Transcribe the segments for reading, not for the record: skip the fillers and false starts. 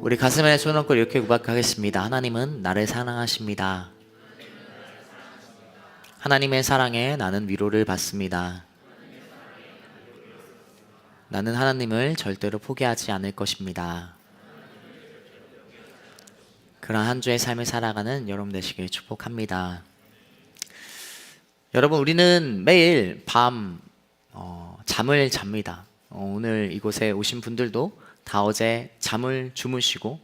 우리 가슴에 손 얹고 이렇게 고백하겠습니다. 하나님은 나를 사랑하십니다. 하나님의 사랑에 나는 위로를 받습니다. 나는 하나님을 절대로 포기하지 않을 것입니다. 그런 한 주의 삶을 살아가는 여러분 되시길 축복합니다. 여러분, 우리는 매일 밤 잠을 잡니다. 오늘 이곳에 오신 분들도 다 어제 잠을 주무시고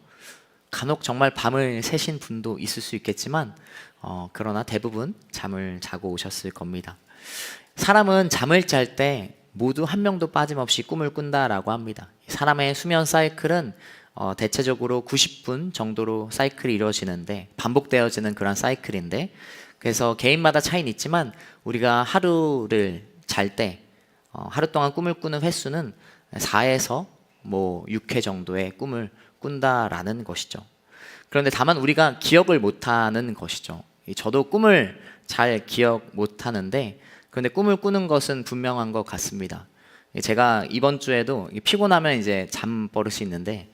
간혹 정말 밤을 새신 분도 있을 수 있겠지만 그러나 대부분 잠을 자고 오셨을 겁니다. 사람은 잠을 잘 때 모두 한 명도 빠짐없이 꿈을 꾼다라고 합니다. 사람의 수면 사이클은 대체적으로 90분 정도로 사이클이 이루어지는데, 반복되어지는 그런 사이클인데, 그래서 개인마다 차이는 있지만 우리가 하루를 잘 때 하루 동안 꿈을 꾸는 횟수는 4에서 6회 정도의 꿈을 꾼다라는 것이죠. 그런데 다만 우리가 기억을 못하는 것이죠. 저도 꿈을 잘 기억 못하는데, 그런데 꿈을 꾸는 것은 분명한 것 같습니다. 제가 이번 주에도 피곤하면 이제 잠버릇이 있는데,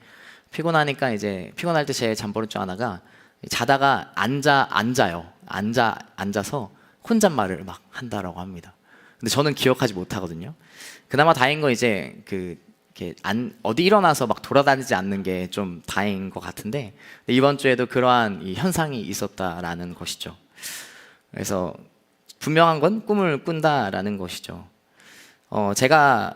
피곤하니까 이제 피곤할 때 제 잠버릇 중 하나가 자다가 앉아서 혼잣말을 막 한다라고 합니다. 근데 저는 기억하지 못하거든요. 그나마 다행인 건 이제 어디 일어나서 막 돌아다니지 않는 게 좀 다행인 것 같은데, 이번 주에도 그러한 이 현상이 있었다라는 것이죠. 그래서 분명한 건 꿈을 꾼다라는 것이죠. 제가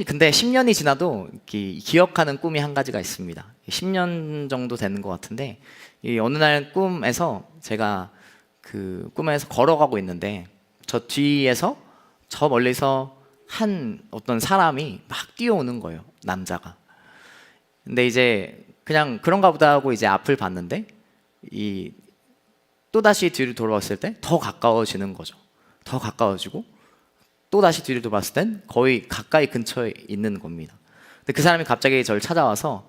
근데 10년이 지나도 기억하는 꿈이 한 가지가 있습니다. 10년 정도 되는 것 같은데, 어느 날 꿈에서 제가 그 꿈에서 걸어가고 있는데 저 뒤에서 저 멀리서 어떤 사람이 막 뛰어오는 거예요, 남자가. 근데 이제 그냥 그런가 보다 하고 이제 앞을 봤는데 또다시 뒤를 돌아왔을 때 더 가까워지는 거죠. 더 가까워지고 또다시 뒤를 돌아봤을 땐 거의 가까이 근처에 있는 겁니다. 근데 그 사람이 갑자기 저를 찾아와서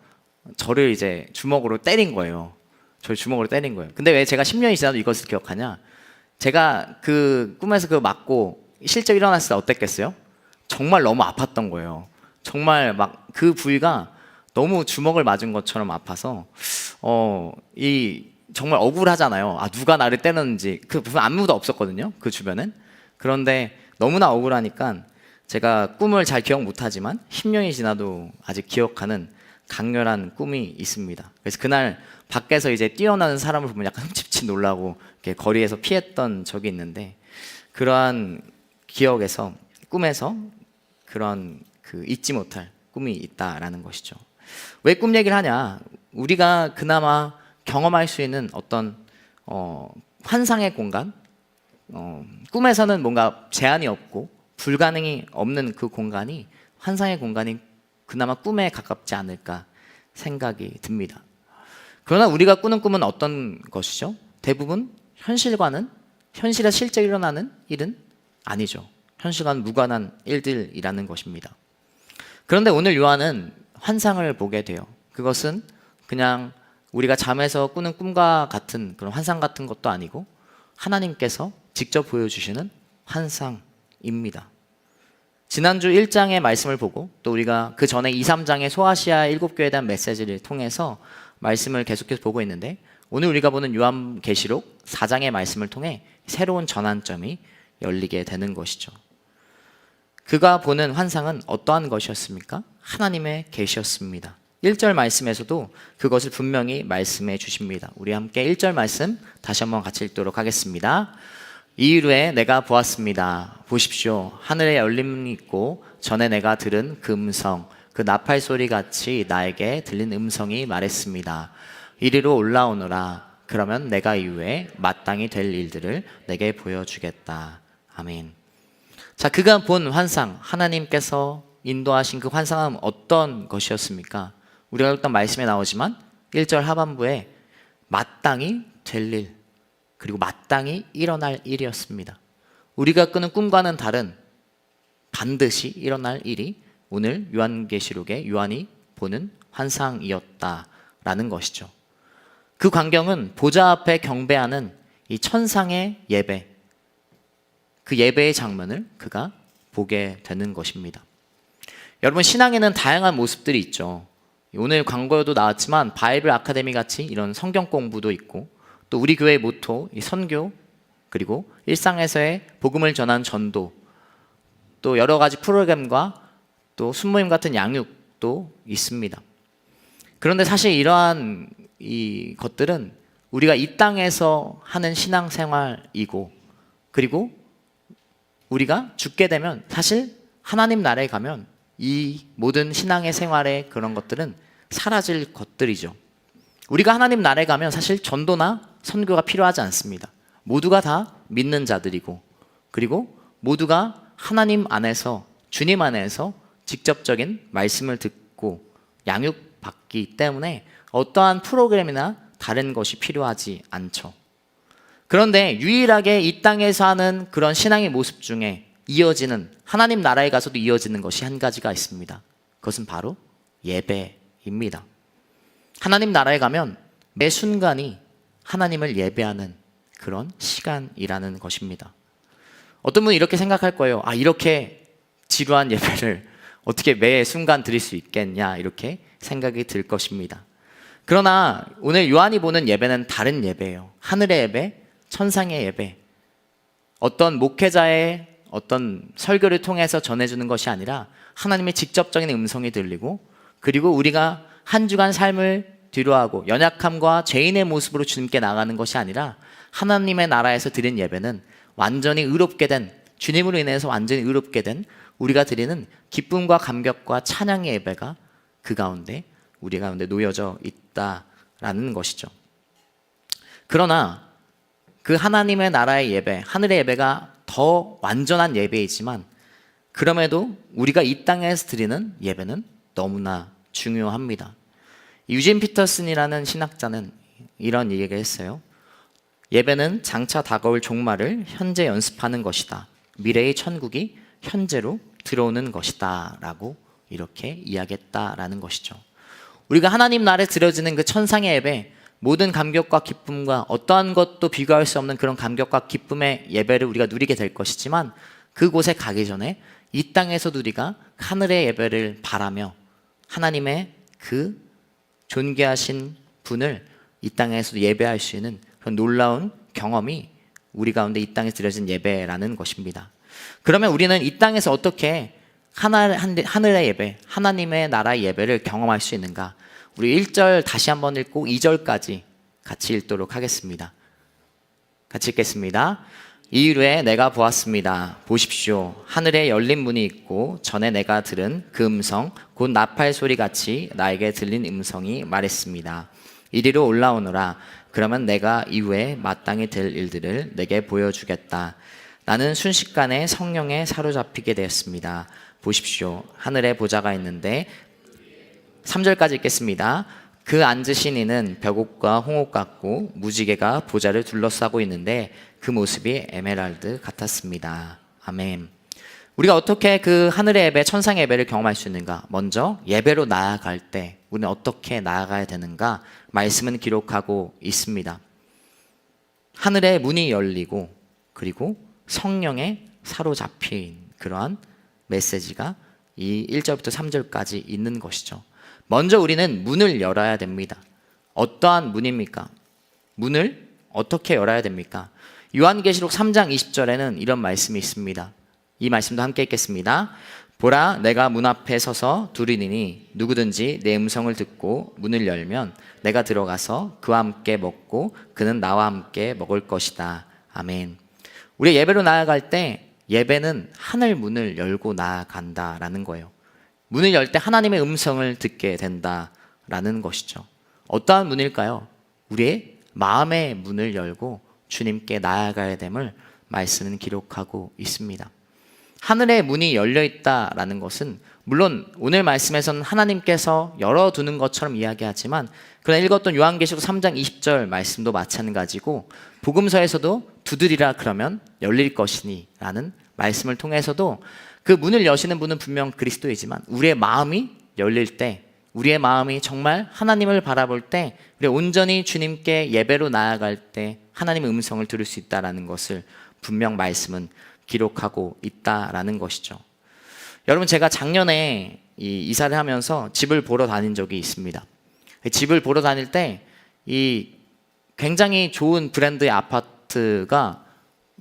저를 이제 주먹으로 때린 거예요. 저를 주먹으로 때린 거예요. 근데 왜 제가 10년이 지나도 이것을 기억하냐? 제가 그 꿈에서 그거 맞고 실제 일어났을 때 어땠겠어요? 정말 너무 아팠던 거예요. 정말 막 그 부위가 너무 주먹을 맞은 것처럼 아파서 정말 억울하잖아요. 누가 나를 때렸는지. 그 무슨 아무도 없었거든요, 그 주변엔. 그런데 너무나 억울하니까 제가 꿈을 잘 기억 못하지만 10년이 지나도 아직 기억하는 강렬한 꿈이 있습니다. 그래서 그날 밖에서 이제 뛰어나는 사람을 보면 약간 흠칫흠칫 놀라고 이렇게 거리에서 피했던 적이 있는데, 그러한 기억에서, 꿈에서 그런 잊지 못할 꿈이 있다라는 것이죠. 왜 꿈 얘기를 하냐? 우리가 그나마 경험할 수 있는 어떤 환상의 공간, 꿈에서는 뭔가 제한이 없고 불가능이 없는 그 공간이, 환상의 공간이 그나마 꿈에 가깝지 않을까 생각이 듭니다. 그러나 우리가 꾸는 꿈은 어떤 것이죠? 대부분 현실에 실제 일어나는 일은 아니죠. 현실과는 무관한 일들이라는 것입니다. 그런데 오늘 요한은 환상을 보게 돼요. 그것은 그냥 우리가 잠에서 꾸는 꿈과 같은 그런 환상 같은 것도 아니고 하나님께서 직접 보여주시는 환상입니다. 지난주 1장의 말씀을 보고 또 우리가 그 전에 2, 3장의 소아시아 7교회에 대한 메시지를 통해서 말씀을 계속해서 보고 있는데, 오늘 우리가 보는 요한계시록 4장의 말씀을 통해 새로운 전환점이 열리게 되는 것이죠. 그가 보는 환상은 어떠한 것이었습니까? 하나님의 계시였습니다. 1절 말씀에서도 그것을 분명히 말씀해 주십니다. 우리 함께 1절 말씀 다시 한번 같이 읽도록 하겠습니다. 이후에 내가 보았습니다. 보십시오. 하늘에 열림이 있고 전에 내가 들은 그 음성, 그 나팔 소리 같이 나에게 들린 음성이 말했습니다. 이리로 올라오너라. 그러면 내가 이후에 마땅히 될 일들을 내게 보여주겠다. 아멘. 자, 그가 본 환상, 하나님께서 인도하신 그 환상은 어떤 것이었습니까? 우리가 읽던 말씀에 나오지만 1절 하반부에 마땅히 될 일, 그리고 마땅히 일어날 일이었습니다. 우리가 꾸는 꿈과는 다른 반드시 일어날 일이 오늘 요한계시록에 요한이 보는 환상이었다라는 것이죠. 그 광경은 보좌 앞에 경배하는 이 천상의 예배, 그 예배의 장면을 그가 보게 되는 것입니다. 여러분, 신앙에는 다양한 모습들이 있죠. 오늘 광고에도 나왔지만 바이블 아카데미 같이 이런 성경 공부도 있고, 또 우리 교회의 모토 이 선교, 그리고 일상에서의 복음을 전한 전도, 또 여러 가지 프로그램과 또 순모임 같은 양육도 있습니다. 그런데 사실 이러한 이 것들은 우리가 이 땅에서 하는 신앙생활이고, 그리고 우리가 죽게 되면 사실 하나님 나라에 가면 이 모든 신앙의 생활의 그런 것들은 사라질 것들이죠. 우리가 하나님 나라에 가면 사실 전도나 선교가 필요하지 않습니다. 모두가 다 믿는 자들이고, 그리고 모두가 하나님 안에서, 주님 안에서 직접적인 말씀을 듣고 양육받기 때문에 어떠한 프로그램이나 다른 것이 필요하지 않죠. 그런데 유일하게 이 땅에서 하는 그런 신앙의 모습 중에 이어지는, 하나님 나라에 가서도 이어지는 것이 한 가지가 있습니다. 그것은 바로 예배입니다. 하나님 나라에 가면 매 순간이 하나님을 예배하는 그런 시간이라는 것입니다. 어떤 분은 이렇게 생각할 거예요. 이렇게 지루한 예배를 어떻게 매 순간 드릴 수 있겠냐, 이렇게 생각이 들 것입니다. 그러나 오늘 요한이 보는 예배는 다른 예배예요. 하늘의 예배, 천상의 예배. 어떤 목회자의 어떤 설교를 통해서 전해주는 것이 아니라 하나님의 직접적인 음성이 들리고, 그리고 우리가 한 주간 삶을 뒤로하고 연약함과 죄인의 모습으로 주님께 나가는 것이 아니라 하나님의 나라에서 드린 예배는 완전히 의롭게 된, 주님으로 인해서 완전히 의롭게 된 우리가 드리는 기쁨과 감격과 찬양의 예배가 그 가운데, 우리 가운데 놓여져 있다라는 것이죠. 그러나 그 하나님의 나라의 예배, 하늘의 예배가 더 완전한 예배이지만, 그럼에도 우리가 이 땅에서 드리는 예배는 너무나 중요합니다. 유진 피터슨이라는 신학자는 이런 얘기를 했어요. 예배는 장차 다가올 종말을 현재 연습하는 것이다. 미래의 천국이 현재로 들어오는 것이다 라고 이렇게 이야기했다라는 것이죠. 우리가 하나님 나라에 드려지는 그 천상의 예배, 모든 감격과 기쁨과 어떠한 것도 비교할 수 없는 그런 감격과 기쁨의 예배를 우리가 누리게 될 것이지만, 그곳에 가기 전에 이 땅에서도 우리가 하늘의 예배를 바라며 하나님의 그 존귀하신 분을 이 땅에서도 예배할 수 있는 그런 놀라운 경험이 우리 가운데 이 땅에 드려진 예배라는 것입니다. 그러면 우리는 이 땅에서 어떻게 하늘의 예배, 하나님의 나라의 예배를 경험할 수 있는가? 우리 1절 다시 한번 읽고 2절까지 같이 읽도록 하겠습니다. 같이 읽겠습니다. 이후에 내가 보았습니다. 보십시오. 하늘에 열린 문이 있고 전에 내가 들은 그 음성, 곧 나팔 소리같이 나에게 들린 음성이 말했습니다. 이리로 올라오너라. 그러면 내가 이후에 마땅히 될 일들을 내게 보여주겠다. 나는 순식간에 성령에 사로잡히게 되었습니다. 보십시오. 하늘에 보좌가 있는데, 3절까지 읽겠습니다. 그 앉으신 이는 벽옥과 홍옥 같고 무지개가 보좌를 둘러싸고 있는데 그 모습이 에메랄드 같았습니다. 아멘. 우리가 어떻게 그 하늘의 예배, 천상의 예배를 경험할 수 있는가? 먼저 예배로 나아갈 때 우리는 어떻게 나아가야 되는가? 말씀은 기록하고 있습니다. 하늘의 문이 열리고, 그리고 성령에 사로잡힌 그러한 메시지가 이 1절부터 3절까지 있는 것이죠. 먼저 우리는 문을 열어야 됩니다. 어떠한 문입니까? 문을 어떻게 열어야 됩니까? 요한계시록 3장 20절에는 이런 말씀이 있습니다. 이 말씀도 함께 읽겠습니다. 보라, 내가 문 앞에 서서 두드리니 누구든지 내 음성을 듣고 문을 열면 내가 들어가서 그와 함께 먹고 그는 나와 함께 먹을 것이다. 아멘. 우리 예배로 나아갈 때 예배는 하늘 문을 열고 나아간다라는 거예요. 문을 열 때 하나님의 음성을 듣게 된다라는 것이죠. 어떠한 문일까요? 우리의 마음의 문을 열고 주님께 나아가야 됨을 말씀은 기록하고 있습니다. 하늘의 문이 열려 있다라는 것은 물론 오늘 말씀에서는 하나님께서 열어두는 것처럼 이야기하지만, 그러나 읽었던 요한계시록 3장 20절 말씀도 마찬가지고, 복음서에서도 두드리라 그러면 열릴 것이니 라는 말씀을 통해서도 그 문을 여시는 분은 분명 그리스도이지만, 우리의 마음이 열릴 때, 우리의 마음이 정말 하나님을 바라볼 때, 우리 온전히 주님께 예배로 나아갈 때 하나님의 음성을 들을 수 있다는 것을 분명 말씀은 기록하고 있다라는 것이죠. 여러분, 제가 작년에 이사를 하면서 집을 보러 다닌 적이 있습니다. 집을 보러 다닐 때 이 굉장히 좋은 브랜드의 아파트가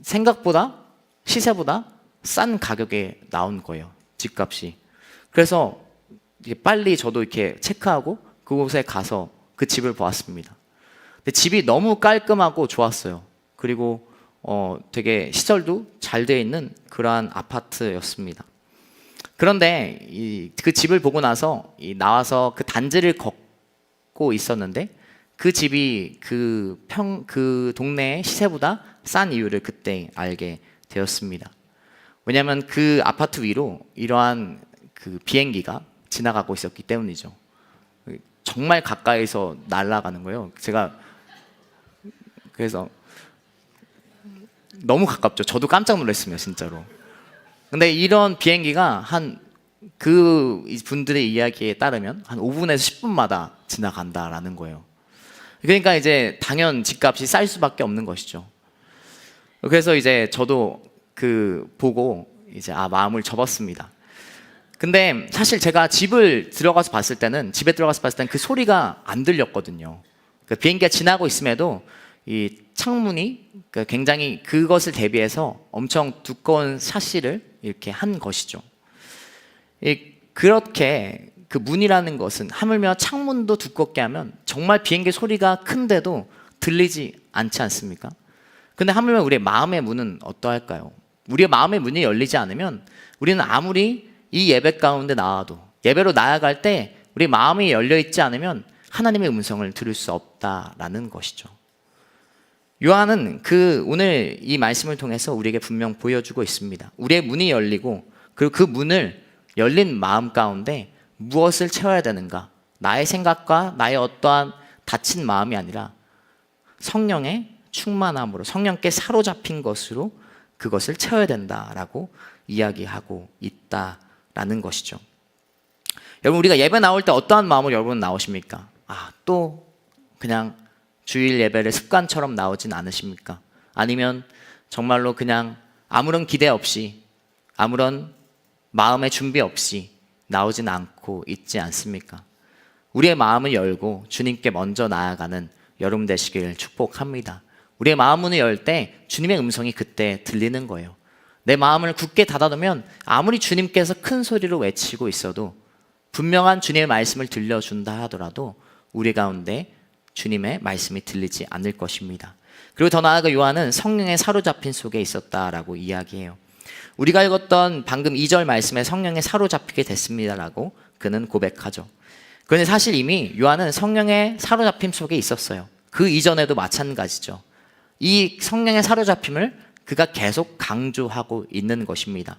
생각보다 시세보다 싼 가격에 나온 거예요. 집값이. 그래서 빨리 저도 이렇게 체크하고 그곳에 가서 그 집을 보았습니다. 근데 집이 너무 깔끔하고 좋았어요. 그리고 되게 시설도 잘 되어 있는 그러한 아파트였습니다. 그런데 그 집을 보고 나서 나와서 그 단지를 걷고 있었는데 그 집이 그 동네의 시세보다 싼 이유를 그때 알게 되었습니다. 왜냐하면 그 아파트 위로 이러한 그 비행기가 지나가고 있었기 때문이죠. 정말 가까이서 날아가는 거예요. 제가 그래서 너무 가깝죠. 저도 깜짝 놀랐습니다, 진짜로. 근데 이런 비행기가 그 분들의 이야기에 따르면 한 5분에서 10분마다 지나간다라는 거예요. 그러니까 이제 당연 집값이 쌀 수밖에 없는 것이죠. 그래서 이제 저도 보고 이제 마음을 접었습니다. 근데 사실 제가 집에 들어가서 봤을 때는 그 소리가 안 들렸거든요. 그러니까 비행기가 지나고 있음에도 이 창문이 굉장히 그것을 대비해서 엄청 두꺼운 샤시를 이렇게 한 것이죠. 그렇게 그 문이라는 것은 하물며 창문도 두껍게 하면 정말 비행기 소리가 큰데도 들리지 않지 않습니까? 근데 하물며 우리의 마음의 문은 어떠할까요? 우리의 마음의 문이 열리지 않으면 우리는 아무리 이 예배 가운데 나와도 예배로 나아갈 때 우리 마음이 열려 있지 않으면 하나님의 음성을 들을 수 없다라는 것이죠. 요한은 오늘 이 말씀을 통해서 우리에게 분명 보여주고 있습니다. 우리의 문이 열리고 그리고 그 문을 열린 마음 가운데 무엇을 채워야 되는가? 나의 생각과 나의 어떠한 닫힌 마음이 아니라 성령의 충만함으로 성령께 사로잡힌 것으로 그것을 채워야 된다라고 이야기하고 있다라는 것이죠. 여러분, 우리가 예배 나올 때 어떠한 마음으로 여러분 나오십니까? 또 그냥 주일 예배를 습관처럼 나오진 않으십니까? 아니면 정말로 그냥 아무런 기대 없이 아무런 마음의 준비 없이 나오진 않고 있지 않습니까? 우리의 마음을 열고 주님께 먼저 나아가는 여러분 되시길 축복합니다. 우리의 마음문을 열 때 주님의 음성이 그때 들리는 거예요. 내 마음을 굳게 닫아두면 아무리 주님께서 큰 소리로 외치고 있어도 분명한 주님의 말씀을 들려준다 하더라도 우리 가운데 주님의 말씀이 들리지 않을 것입니다. 그리고 더 나아가 요한은 성령의 사로잡힌 속에 있었다라고 이야기해요. 우리가 읽었던 방금 2절 말씀에 성령에 사로잡히게 됐습니다라고 그는 고백하죠. 그런데 사실 이미 요한은 성령의 사로잡힘 속에 있었어요. 그 이전에도 마찬가지죠. 이 성령의 사로잡힘을 그가 계속 강조하고 있는 것입니다.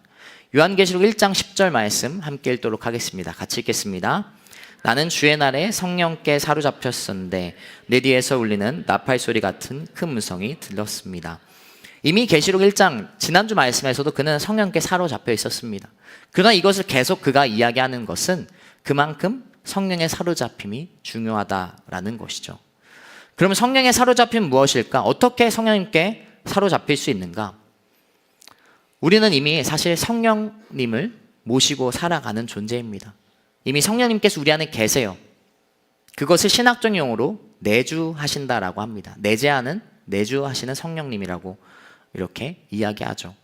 요한계시록 1장 10절 말씀 함께 읽도록 하겠습니다. 같이 읽겠습니다. 나는 주의 날에 성령께 사로잡혔었는데 내 뒤에서 울리는 나팔 소리 같은 큰 음성이 들렸습니다. 이미 계시록 1장 지난주 말씀에서도 그는 성령께 사로잡혀 있었습니다. 그러나 이것을 계속 그가 이야기하는 것은 그만큼 성령의 사로잡힘이 중요하다라는 것이죠. 그러면 성령의 사로잡힘은 무엇일까? 어떻게 성령님께 사로잡힐 수 있는가? 우리는 이미 사실 성령님을 모시고 살아가는 존재입니다. 이미 성령님께서 우리 안에 계세요. 그것을 신학적 용어로 내주하신다라고 합니다. 내주하시는 성령님이라고 이렇게 이야기하죠.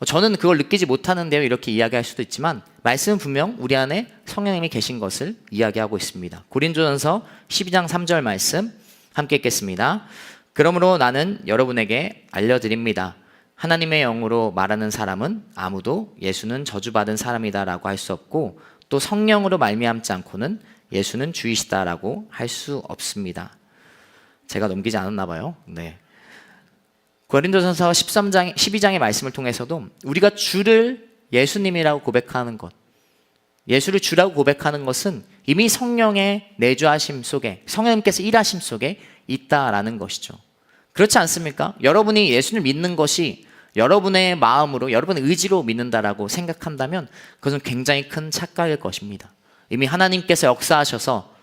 저는 그걸 느끼지 못하는데요, 이렇게 이야기할 수도 있지만 말씀은 분명 우리 안에 성령님이 계신 것을 이야기하고 있습니다. 고린도전서 12장 3절 말씀 함께 읽겠습니다. 그러므로 나는 여러분에게 알려드립니다. 하나님의 영으로 말하는 사람은 아무도 예수는 저주받은 사람이다라고 할 수 없고 또 성령으로 말미암지 않고는 예수는 주이시다라고 할 수 없습니다. 제가 넘기지 않았나 봐요. 네. 고린도전서 12장의 말씀을 통해서도 우리가 주를 예수님이라고 고백하는 것, 예수를 주라고 고백하는 것은 이미 성령의 내주하심 속에, 성령님께서 일하심 속에 있다라는 것이죠. 그렇지 않습니까? 여러분이 예수를 믿는 것이 여러분의 마음으로, 여러분의 의지로 믿는다라고 생각한다면 그것은 굉장히 큰 착각일 것입니다. 이미 하나님께서 역사하셔서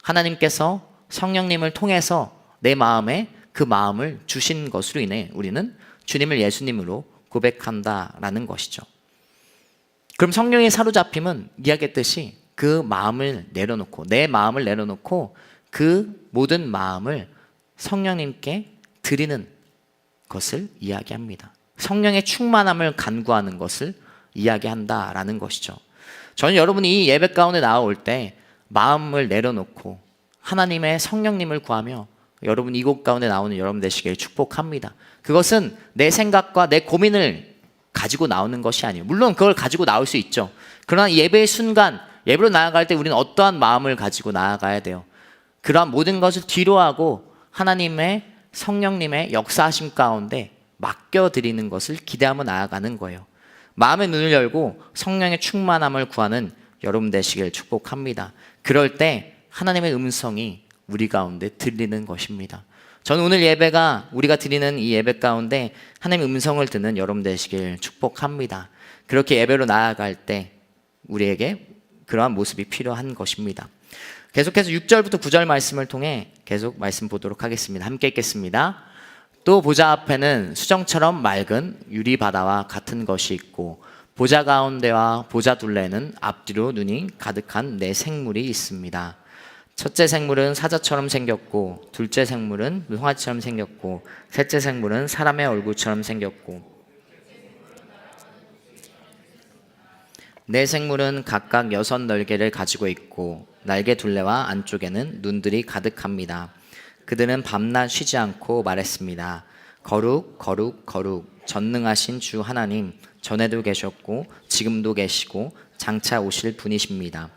하나님께서 성령님을 통해서 내 마음에 그 마음을 주신 것으로 인해 우리는 주님을 예수님으로 고백한다라는 것이죠. 그럼 성령의 사로잡힘은 이야기했듯이 그 마음을 내려놓고, 내 마음을 내려놓고 그 모든 마음을 성령님께 드리는 것을 이야기합니다. 성령의 충만함을 간구하는 것을 이야기한다라는 것이죠. 저는 여러분이 이 예배 가운데 나올 때 마음을 내려놓고 하나님의 성령님을 구하며 여러분 이곳 가운데 나오는 여러분 되시길 축복합니다. 그것은 내 생각과 내 고민을 가지고 나오는 것이 아니에요. 물론 그걸 가지고 나올 수 있죠. 그러나 예배의 순간, 예배로 나아갈 때 우리는 어떠한 마음을 가지고 나아가야 돼요. 그러한 모든 것을 뒤로하고 하나님의 성령님의 역사하심 가운데 맡겨드리는 것을 기대하며 나아가는 거예요. 마음의 눈을 열고 성령의 충만함을 구하는 여러분 되시길 축복합니다. 그럴 때 하나님의 음성이 우리 가운데 들리는 것입니다. 저는 오늘 예배가, 우리가 드리는 이 예배 가운데 하나님의 음성을 듣는 여러분 되시길 축복합니다. 그렇게 예배로 나아갈 때 우리에게 그러한 모습이 필요한 것입니다. 계속해서 6절부터 9절 말씀을 통해 계속 말씀 보도록 하겠습니다. 함께 읽겠습니다. 또 보좌 앞에는 수정처럼 맑은 유리바다와 같은 것이 있고 보좌 가운데와 보좌 둘레는 앞뒤로 눈이 가득한 네 생물이 있습니다. 첫째 생물은 사자처럼 생겼고 둘째 생물은 송아지처럼 생겼고 셋째 생물은 사람의 얼굴처럼 생겼고 네 생물은 각각 6 날개를 가지고 있고 날개 둘레와 안쪽에는 눈들이 가득합니다. 그들은 밤낮 쉬지 않고 말했습니다. 거룩 거룩 거룩 전능하신 주 하나님, 전에도 계셨고 지금도 계시고 장차 오실 분이십니다.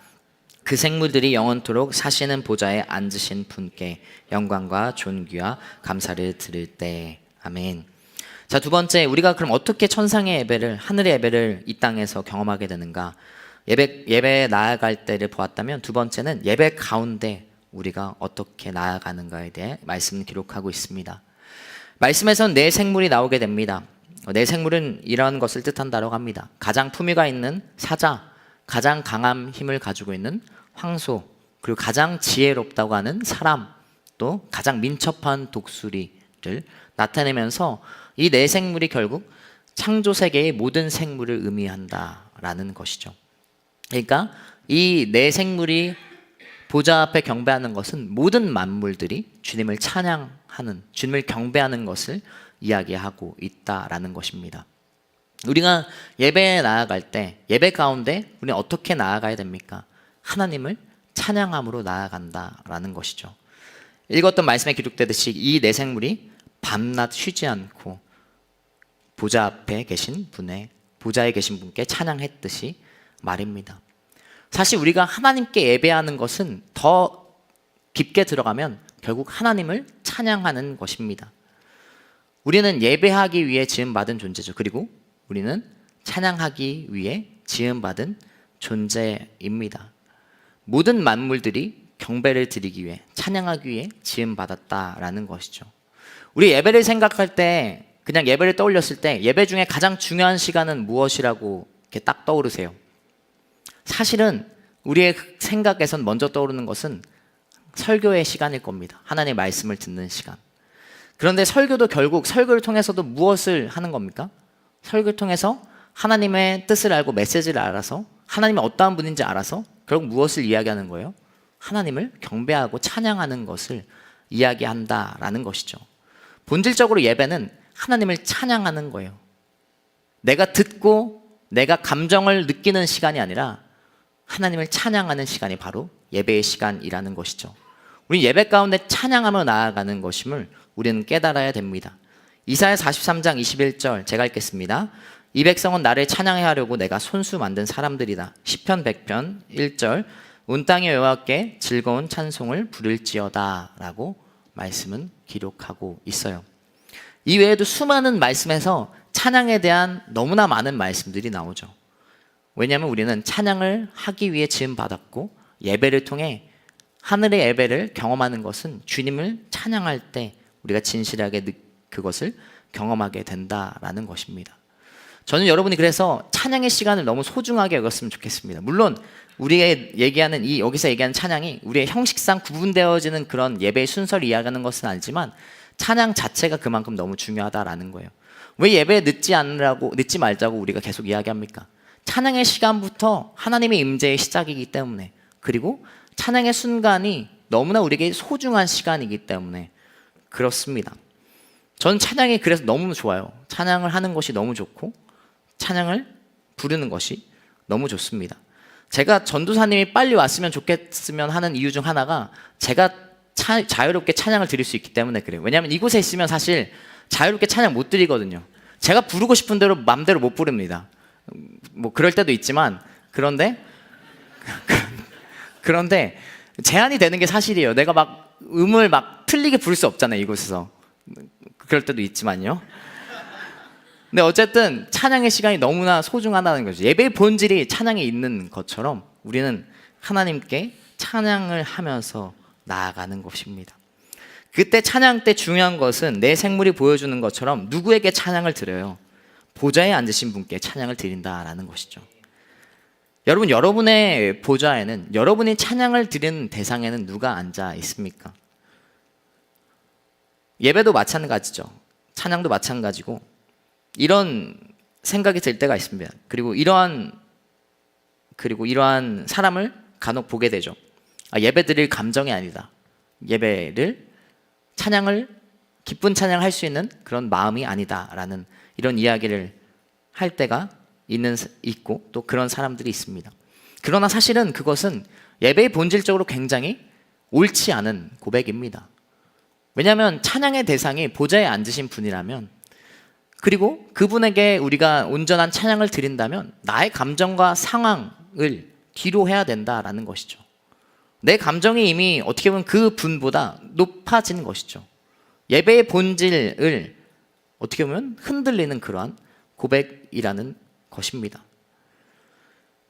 그 생물들이 영원토록 사시는 보좌에 앉으신 분께 영광과 존귀와 감사를 드릴 때. 아멘. 자, 두 번째, 우리가 그럼 어떻게 천상의 예배를, 하늘의 예배를 이 땅에서 경험하게 되는가? 예배에 나아갈 때를 보았다면 두 번째는 예배 가운데 우리가 어떻게 나아가는가에 대해 말씀을 기록하고 있습니다. 말씀에서는 네 생물이 나오게 됩니다. 네 생물은 이러한 것을 뜻한다고 합니다. 가장 품위가 있는 사자, 가장 강한 힘을 가지고 있는 황소, 그리고 가장 지혜롭다고 하는 사람, 또 가장 민첩한 독수리를 나타내면서 이 네 생물이 결국 창조 세계의 모든 생물을 의미한다라는 것이죠. 그러니까 이 네 생물이 보좌 앞에 경배하는 것은 모든 만물들이 주님을 찬양하는, 주님을 경배하는 것을 이야기하고 있다라는 것입니다. 우리가 예배에 나아갈 때, 예배 가운데 우리는 어떻게 나아가야 됩니까? 하나님을 찬양함으로 나아간다라는 것이죠. 읽었던 말씀에 기록되듯이 이 네 생물이 밤낮 쉬지 않고 보좌 앞에 계신 분의, 보좌에 계신 분께 찬양했듯이 말입니다. 사실 우리가 하나님께 예배하는 것은 더 깊게 들어가면 결국 하나님을 찬양하는 것입니다. 우리는 예배하기 위해 지음받은 존재죠. 그리고 우리는 찬양하기 위해 지음받은 존재입니다. 모든 만물들이 경배를 드리기 위해, 찬양하기 위해 지음받았다라는 것이죠. 우리 예배를 생각할 때, 그냥 예배를 떠올렸을 때 예배 중에 가장 중요한 시간은 무엇이라고 이렇게 딱 떠오르세요? 사실은 우리의 생각에선 먼저 떠오르는 것은 설교의 시간일 겁니다. 하나님의 말씀을 듣는 시간. 그런데 설교도 결국 설교를 통해서도 무엇을 하는 겁니까? 설교를 통해서 하나님의 뜻을 알고 메시지를 알아서 하나님이 어떠한 분인지 알아서 결국 무엇을 이야기하는 거예요? 하나님을 경배하고 찬양하는 것을 이야기한다라는 것이죠. 본질적으로 예배는 하나님을 찬양하는 거예요. 내가 듣고 내가 감정을 느끼는 시간이 아니라 하나님을 찬양하는 시간이 바로 예배의 시간이라는 것이죠. 우리 예배 가운데 찬양하며 나아가는 것임을 우리는 깨달아야 됩니다. 이사야 43장 21절 제가 읽겠습니다. 이 백성은 나를 찬양해 하려고 내가 손수 만든 사람들이다. 시편 100편 1절 온 땅의 여호와께 즐거운 찬송을 부를지어다 라고 말씀은 기록하고 있어요. 이 외에도 수많은 말씀에서 찬양에 대한 너무나 많은 말씀들이 나오죠. 왜냐하면 우리는 찬양을 하기 위해 지음받았고 예배를 통해 하늘의 예배를 경험하는 것은 주님을 찬양할 때 우리가 진실하게 그것을 경험하게 된다라는 것입니다. 저는 여러분이 그래서 찬양의 시간을 너무 소중하게 여겼으면 좋겠습니다. 물론 우리의 얘기하는 여기서 얘기하는 찬양이 우리의 형식상 구분되어지는 그런 예배의 순서를 이야기하는 것은 아니지만 찬양 자체가 그만큼 너무 중요하다라는 거예요. 왜 예배에 늦지 말자고 우리가 계속 이야기합니까? 찬양의 시간부터 하나님의 임재의 시작이기 때문에, 그리고 찬양의 순간이 너무나 우리에게 소중한 시간이기 때문에 그렇습니다. 저는 찬양이 그래서 너무 좋아요. 찬양을 하는 것이 너무 좋고 찬양을 부르는 것이 너무 좋습니다. 제가 전도사님이 빨리 왔으면 좋겠으면 하는 이유 중 하나가 제가 자유롭게 찬양을 드릴 수 있기 때문에 그래요. 왜냐하면 이곳에 있으면 사실 자유롭게 찬양 못 드리거든요. 제가 부르고 싶은 대로 맘대로 못 부릅니다. 뭐 그럴 때도 있지만 그런데 제한이 되는 게 사실이에요. 내가 막 음을 막 틀리게 부를 수 없잖아요, 이곳에서. 그럴 때도 있지만요. 근데 어쨌든 찬양의 시간이 너무나 소중하다는 거죠. 예배의 본질이 찬양에 있는 것처럼 우리는 하나님께 찬양을 하면서 나아가는 것입니다. 그때 찬양 때 중요한 것은 내 생물이 보여주는 것처럼 누구에게 찬양을 드려요? 보좌에 앉으신 분께 찬양을 드린다라는 것이죠. 여러분, 여러분의 보좌에는, 여러분이 찬양을 드리는 대상에는 누가 앉아 있습니까? 예배도 마찬가지죠. 찬양도 마찬가지고 이런 생각이 들 때가 있습니다. 그리고 이러한 사람을 간혹 보게 되죠. 예배 드릴 감정이 아니다. 예배를 찬양을 기쁜 찬양을 할 수 있는 그런 마음이 아니다라는 이런 이야기를 할 때가 있고 또 그런 사람들이 있습니다. 그러나 사실은 그것은 예배의 본질적으로 굉장히 옳지 않은 고백입니다. 왜냐하면 찬양의 대상이 보좌에 앉으신 분이라면, 그리고 그분에게 우리가 온전한 찬양을 드린다면 나의 감정과 상황을 뒤로 해야 된다라는 것이죠. 내 감정이 이미 어떻게 보면 그 분보다 높아진 것이죠. 예배의 본질을 어떻게 보면 흔들리는 그러한 고백이라는 것입니다.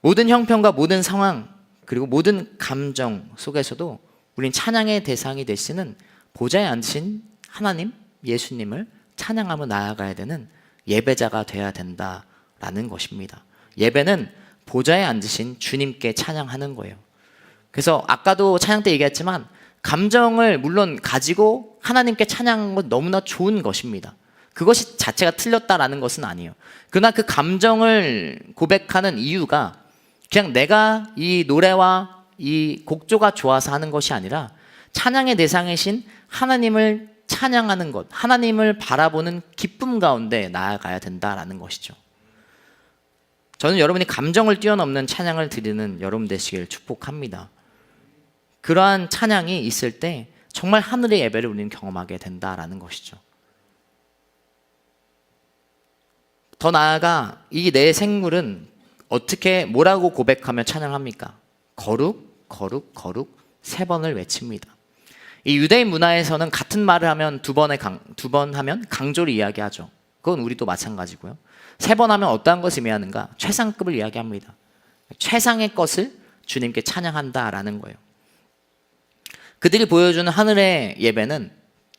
모든 형편과 모든 상황 그리고 모든 감정 속에서도 우린 찬양의 대상이 되시는 보좌에 앉으신 하나님, 예수님을 찬양하며 나아가야 되는 예배자가 되어야 된다라는 것입니다. 예배는 보좌에 앉으신 주님께 찬양하는 거예요. 그래서 아까도 찬양 때 얘기했지만 감정을 물론 가지고 하나님께 찬양하는 건 너무나 좋은 것입니다. 그것이 자체가 틀렸다라는 것은 아니에요. 그러나 그 감정을 고백하는 이유가 그냥 내가 이 노래와 이 곡조가 좋아서 하는 것이 아니라 찬양의 대상이신 하나님을 찬양하는 것, 하나님을 바라보는 기쁨 가운데 나아가야 된다라는 것이죠. 저는 여러분이 감정을 뛰어넘는 찬양을 드리는 여러분 되시길 축복합니다. 그러한 찬양이 있을 때 정말 하늘의 예배를 우리는 경험하게 된다라는 것이죠. 더 나아가 이 내 생물은 어떻게 뭐라고 고백하며 찬양합니까? 거룩, 거룩, 거룩 3번을 외칩니다. 이 유대인 문화에서는 같은 말을 하면 두 번 하면 강조를 이야기하죠. 그건 우리도 마찬가지고요. 3번 하면 어떠한 것을 의미하는가? 최상급을 이야기합니다. 최상의 것을 주님께 찬양한다라는 거예요. 그들이 보여주는 하늘의 예배는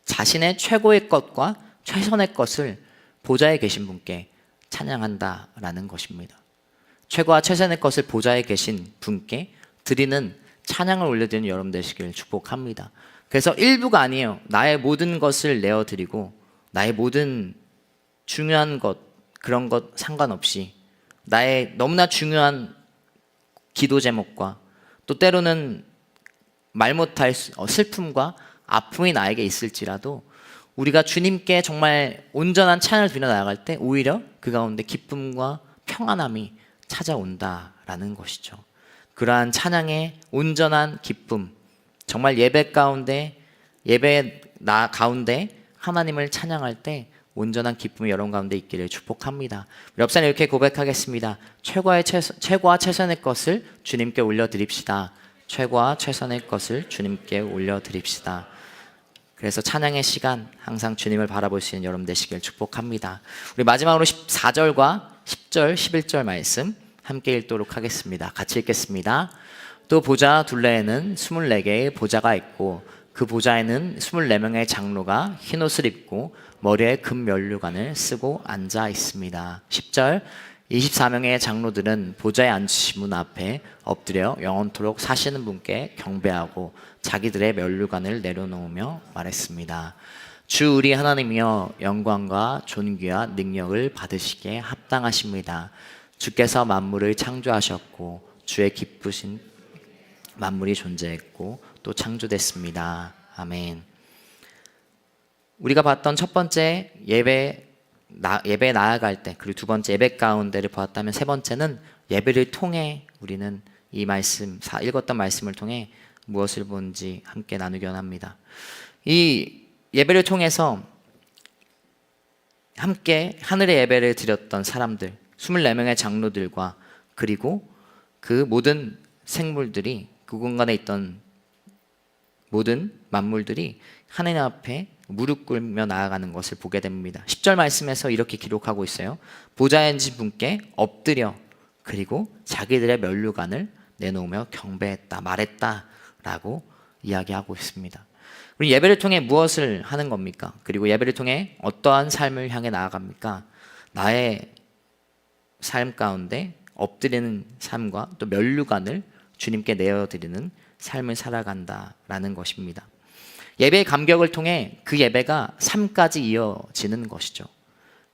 자신의 최고의 것과 최선의 것을 보좌에 계신 분께 찬양한다라는 것입니다. 최고와 최선의 것을 보좌에 계신 분께 드리는 찬양을 올려드리는 여러분 되시길 축복합니다. 그래서 일부가 아니에요. 나의 모든 것을 내어드리고 나의 모든 중요한 것, 그런 것 상관없이 나의 너무나 중요한 기도 제목과 또 때로는 말 못할 슬픔과 아픔이 나에게 있을지라도 우리가 주님께 정말 온전한 찬양을 드려 나아갈 때 오히려 그 가운데 기쁨과 평안함이 찾아온다라는 것이죠. 그러한 찬양의 온전한 기쁨, 정말 예배 가운데 하나님을 찬양할 때 온전한 기쁨이 여러분 가운데 있기를 축복합니다. 우리 옆사님 이렇게 고백하겠습니다. 최고와 최선의 것을 주님께 올려드립시다. 최고와 최선의 것을 주님께 올려드립시다. 그래서 찬양의 시간 항상 주님을 바라볼 수 있는 여러분 되시길 축복합니다. 우리 마지막으로 14절과 10절, 11절 말씀 함께 읽도록 하겠습니다. 같이 읽겠습니다. 또 보좌 둘레에는 24개의 보좌가 있고 그 보좌에는 24명의 장로가 흰옷을 입고 머리에 금 면류관을 쓰고 앉아 있습니다. 10절 24명의 장로들은 보좌에 앉으신 분 앞에 엎드려 영원토록 사시는 분께 경배하고 자기들의 면류관을 내려놓으며 말했습니다. 주 우리 하나님이여 영광과 존귀와 능력을 받으시기에 합당하십니다. 주께서 만물을 창조하셨고 주의 기쁘신 만물이 존재했고 또 창조됐습니다. 아멘. 우리가 봤던 첫 번째 예배 나아갈 때, 그리고 두 번째 예배 가운데를 보았다면, 세 번째는 예배를 통해 우리는 이 말씀, 읽었던 말씀을 통해 무엇을 본지 함께 나누기 원합니다. 이 예배를 통해서 함께 하늘의 예배를 드렸던 사람들, 24명의 장로들과 그리고 그 모든 생물들이, 그 공간에 있던 모든 만물들이 하나님 앞에 무릎 꿇며 나아가는 것을 보게 됩니다. 10절 말씀에서 이렇게 기록하고 있어요. 보좌에 앉으신 분께 엎드려 그리고 자기들의 면류관을 내놓으며 경배했다, 말했다 라고 이야기하고 있습니다. 우리 예배를 통해 무엇을 하는 겁니까? 그리고 예배를 통해 어떠한 삶을 향해 나아갑니까? 나의 삶 가운데 엎드리는 삶과 또 면류관을 주님께 내어드리는 삶을 살아간다라는 것입니다. 예배의 감격을 통해 그 예배가 삶까지 이어지는 것이죠.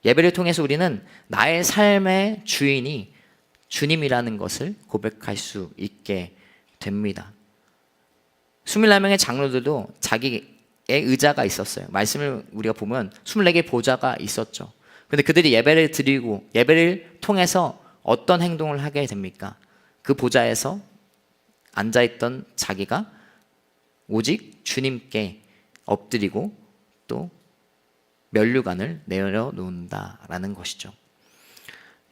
예배를 통해서 우리는 나의 삶의 주인이 주님이라는 것을 고백할 수 있게 됩니다. 24명의 장로들도 자기의 의자가 있었어요. 말씀을 우리가 보면 24개의 보좌가 있었죠. 근데 그들이 예배를 드리고 예배를 통해서 어떤 행동을 하게 됩니까? 그 보좌에서 앉아있던 자기가 오직 주님께 엎드리고 또 면류관을 내려놓는다라는 것이죠.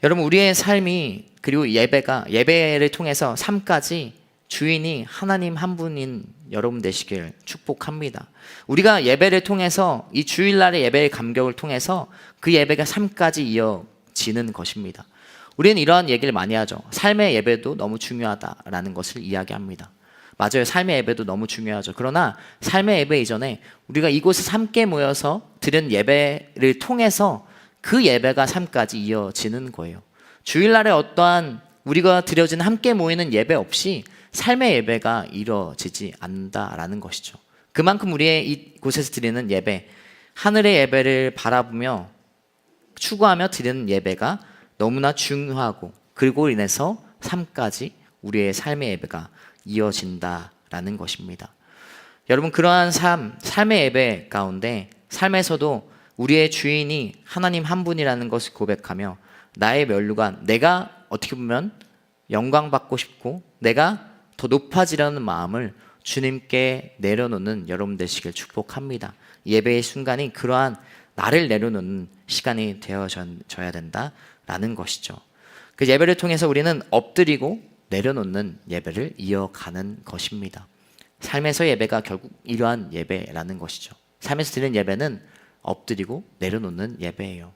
여러분, 우리의 삶이, 그리고 예배를 통해서 삶까지 주인이 하나님 한 분인 여러분 되시길 축복합니다. 우리가 예배를 통해서, 이 주일날의 예배의 감격을 통해서 그 예배가 삶까지 이어지는 것입니다. 우리는 이러한 얘기를 많이 하죠. 삶의 예배도 너무 중요하다라는 것을 이야기합니다. 맞아요. 삶의 예배도 너무 중요하죠. 그러나 삶의 예배 이전에 우리가 이곳에 함께 모여서 드린 예배를 통해서 그 예배가 삶까지 이어지는 거예요. 주일날에 어떠한 우리가 드려진 함께 모이는 예배 없이 삶의 예배가 이루어지지 않는다라는 것이죠. 그만큼 우리의 이곳에서 드리는 예배, 하늘의 예배를 바라보며 추구하며 드리는 예배가 너무나 중요하고, 그리고 인해서 삶까지 우리의 삶의 예배가 이어진다라는 것입니다. 여러분, 그러한 삶의 예배 가운데 삶에서도 우리의 주인이 하나님 한 분이라는 것을 고백하며 나의 면류관, 내가 어떻게 보면 영광 받고 싶고 내가 더 높아지려는 마음을 주님께 내려놓는 여러분 되시길 축복합니다. 예배의 순간이 그러한 나를 내려놓는 시간이 되어져야 된다라는 것이죠. 그 예배를 통해서 우리는 엎드리고 내려놓는 예배를 이어가는 것입니다. 삶에서 예배가 결국 이러한 예배라는 것이죠. 삶에서 드리는 예배는 엎드리고 내려놓는 예배예요.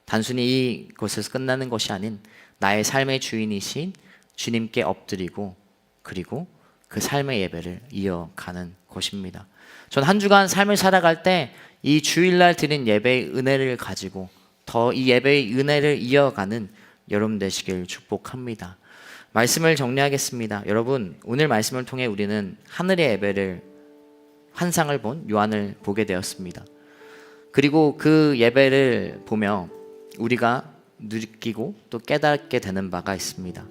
단순히 이곳에서 끝나는 것이 아닌 나의 삶의 주인이신 주님께 엎드리고 그리고 그 삶의 예배를 이어가는 것입니다. 전 한 주간 삶을 살아갈 때 이 주일날 드린 예배의 은혜를 가지고 더 이 예배의 은혜를 이어가는 여러분 되시길 축복합니다. 말씀을 정리하겠습니다. 여러분, 오늘 말씀을 통해 우리는 하늘의 예배를, 환상을 본 요한을 보게 되었습니다. 그리고 그 예배를 보며 우리가 느끼고 또 깨닫게 되는 바가 있습니다.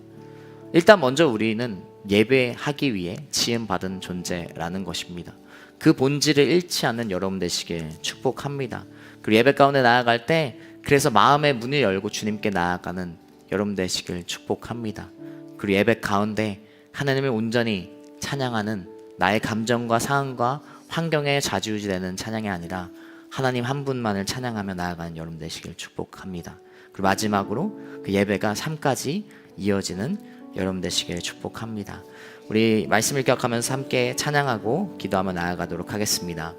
일단 먼저 우리는 예배하기 위해 지음받은 존재라는 것입니다. 그 본질을 잃지 않는 여러분 되시길 축복합니다. 그리고 예배 가운데 나아갈 때 그래서 마음의 문을 열고 주님께 나아가는 여러분 되시길 축복합니다. 그리고 예배 가운데 하나님을 온전히 찬양하는, 나의 감정과 상황과 환경에 좌지우지되는 찬양이 아니라 하나님 한 분만을 찬양하며 나아가는 여러분 되시길 축복합니다. 그리고 마지막으로 그 예배가 삶까지 이어지는 여러분 되시길 축복합니다. 우리 말씀을 기억하면서 함께 찬양하고 기도하며 나아가도록 하겠습니다.